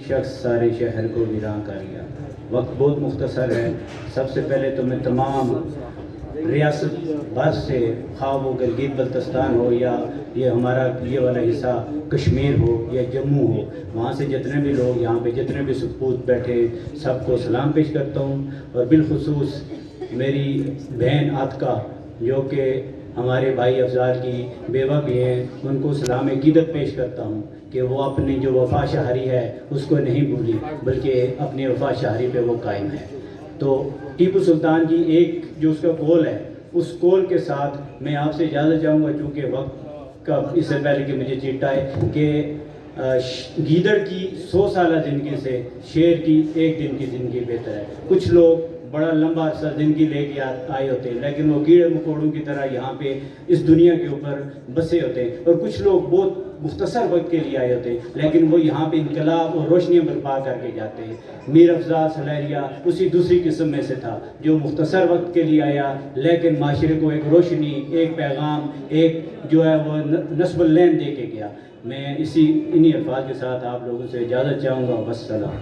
شخص سارے شہر کو ویراں کر گیا۔ وقت بہت مختصر ہے۔ سب سے پہلے تو میں تمام ریاست بھر سے، خواہ وہ گلگت بلتستان ہو یا یہ ہمارا یہ والا حصہ کشمیر ہو یا جموں ہو، وہاں سے جتنے بھی لوگ یہاں پہ جتنے بھی سپوت بیٹھے سب کو سلام پیش کرتا ہوں، اور بالخصوص میری بہن عاتقہ جو کہ ہمارے بھائی افضال کی بیوہ بھی ہیں، ان کو سلام عقیدت پیش کرتا ہوں کہ وہ اپنی جو وفا شہری ہے اس کو نہیں بھولی، بلکہ اپنی وفا شہری پہ وہ قائم ہے۔ تو ٹیپو سلطان کی ایک جو اس کا قول ہے، اس قول کے ساتھ میں آپ سے اجازت چاہوں گا، چونکہ وقت کا اس سے پہلے کہ مجھے چیٹا ہے، کہ گیدڑ کی 100 سالہ زندگی سے شیر کی ایک دن کی زندگی بہتر ہے۔ کچھ لوگ بڑا لمبا عرصہ زندگی لے کے آئے ہوتے ہیں، لیکن وہ کیڑے مکوڑوں کی طرح یہاں پہ اس دنیا کے اوپر بسے ہوتے ہیں، اور کچھ لوگ بہت مختصر وقت کے لیے آئے ہوتے ہیں، لیکن وہ یہاں پہ انقلاب اور روشنیاں برپا کر کے جاتے ہیں۔ میر افضال سلیریہ اسی دوسری قسم میں سے تھا، جو مختصر وقت کے لیے آیا لیکن معاشرے کو ایک روشنی، ایک پیغام، ایک جو ہے وہ نصب اللین دے کے گیا۔ میں انہی الفاظ کے ساتھ آپ لوگوں سے اجازت چاہوں گا۔ والسلام۔